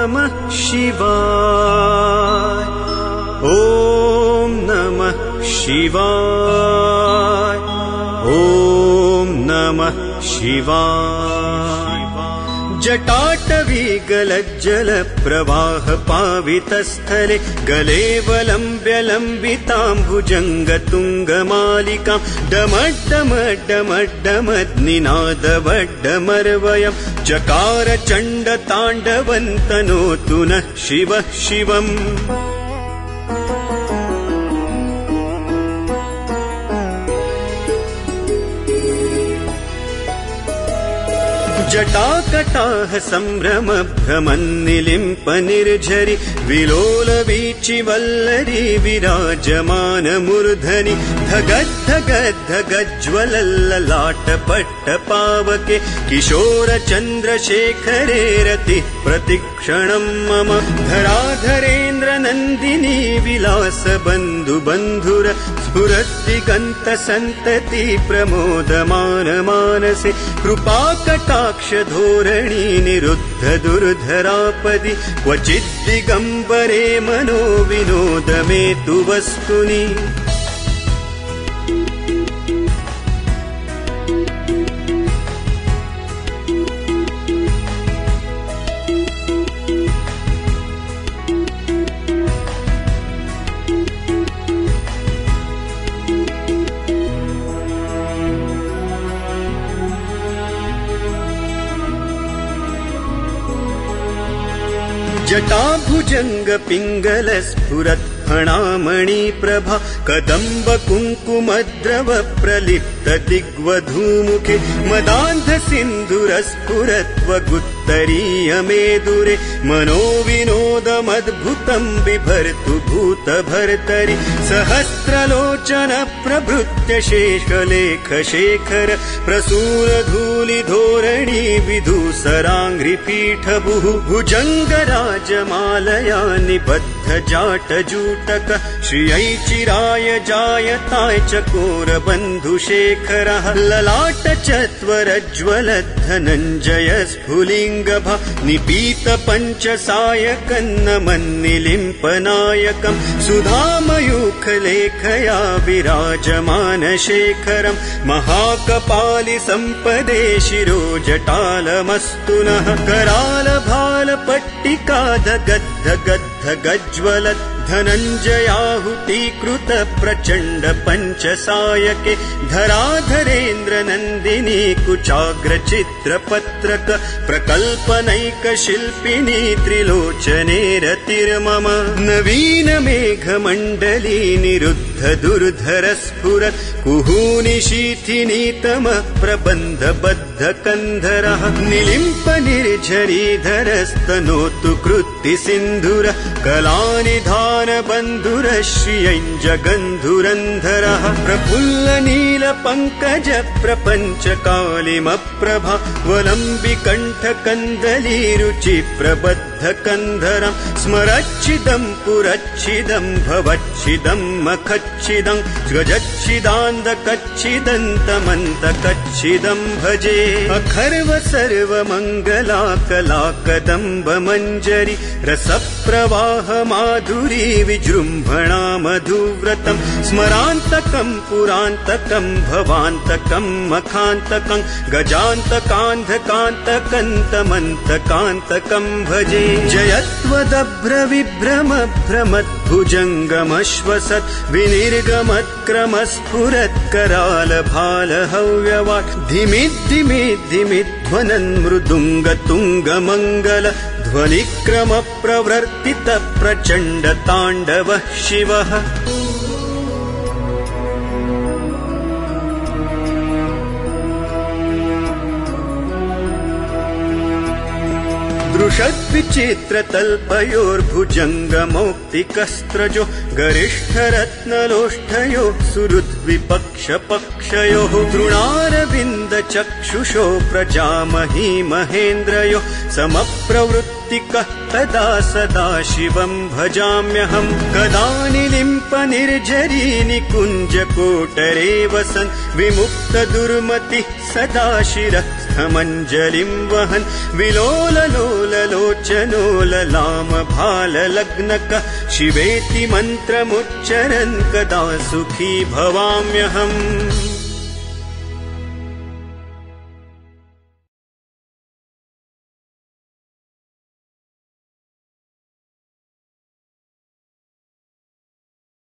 नमः शिवाय। ॐ नमः शिवाय। ॐ नमः शिवाय। जटाटवी गलज्जल प्रवाह पावितस्थले गलेवलम्ब्य लम्बिताम्बुजङ्गतुङ्गमालिकां डमड्डमड्डमड्डमद्निनादवड्डमर्वयं चकार चण्डताण्डवन्तनोतु नः शिवः शिवम्। जटाकटाह सम्भ्रम भ्रमन्निलिम्प निर्झरि विलोल वीचि वल्लरी विराजमान मूर्धनि धगद्धगद्धगज्ज्वलल्ललाट पट्ट पावके किशोर चन्द्रशेखरे रति प्रतिक्षणं मम धराधरेन्द्र नन्दिनी विलास बन्धु बन्धुर स्फुरद्दिगन्त सन्तति प्रमोदमान मानसे कृपाकटाक्ष धोरणी निरुद्ध दुर्धरापदि क्वचिद्दिगम्बरे मनो विनोद मे तु वस्तुनि। जटाभुजंग पिंगल स्फुरत् फणामणि प्रभा कदम्ब कुङ्कुमद्रव प्रलिप्त दिग्वधूमुखे मदान्ध सिन्धुर स्फुरत्वगुत्तरीय मेदुरे मनो विनोदमद्भुतं बिभर्तु भूत भर्तरि सहस्रलोचन प्रभृत्य शेषलेख शेखर प्रसूर धूलि धोरणी विधूसराङ्घ्रिपीठ भुजंग राजमालया निबद्ध जाट जूटक श्रियै चिराय जायताय चकोर बन्धुशेखरः ललाट चत्वरज्ज्वल धनञ्जय स्फुलिङ्गभा निपीत पञ्चसायकन्नमन्निलिम्पनायकं सुधामयूखलेखया विराजमान शेखरं महाकपालि सम्पदे शिरो जटालमस्तु नः कराल भाल पट्टिका धगद्ध गद्ध गज्ज्वलत् धनञ्जयाहुतीकृत प्रचण्ड पञ्चसायके धराधरेन्द्र नन्दिनी कुचाग्र चित्रपत्रक प्रकल्पनैक शिल्पिनी त्रिलोचने रतिर्मम नवीन मेघमण्डली निरुद्ध दुर्धर स्फुरत् कुहूनि शीथिनीतम प्रबन्ध बद्ध कन्धरः निलिम्प निर्झरीधरस्तनोतु कृत्ति सिन्धुर कलानि बन्धुर श्रियञ्जगन्धुरन्धरः प्रफुल्ल नील पङ्कज प्रपञ्च कालिमप्रभा वलम्बिकण्ठ कन्दली रुचि प्रबद्ध कन्धरं स्मरच्छिदं पुरच्छिदं भवच्छिदं मखच्छिदं गजच्छिदान्दकच्छिदन्तमन्त कच्छिदं भजे अखर्व सर्वमङ्गला कला कदम्ब मञ्जरी रसप्रवाह माधुरी विजृम्भणा मधुव्रतं स्मरान्तकं पुरान्तकं भवान्तकं मखान्तकं गजान्तकान्धकान्तकन्तमन्तकान्तकं भजे जयत्वदभ्र विभ्रम भ्रमद्भुजङ्गमश्वसत् विनिर्गमत्क्रमस्फुरत् कराल भाल हव्यवाट् धिमिद्धिमिद्धिमिध्वनन् मृदुङ्गतुङ्गमङ्गल ध्वनिक्रम प्रवर्तित प्रचण्ड ताण्डवः शिवः दृशद्विचित्रतल्पयोर्भुजङ्गमौक्तिकस्त्रजो गरिष्ठरत्नलोष्ठयो सुहृद्विपक्षपक्षयोः तृणारविन्दचक्षुषो प्रजामही महेन्द्रयो समप्रवृत्तिकः तदा सदा शिवं भजाम्यहं कदा निलिम्प निर्झरी निकुञ्जकोटरे वसन् विमुक्त दुर्मतिः सदा शिरः तीर्थमञ्जलिं वहन् विलोललोललोचनो ललामभाललग्नकः शिवेति मन्त्रमुच्चरन् कदा सुखी भवाम्यहम्।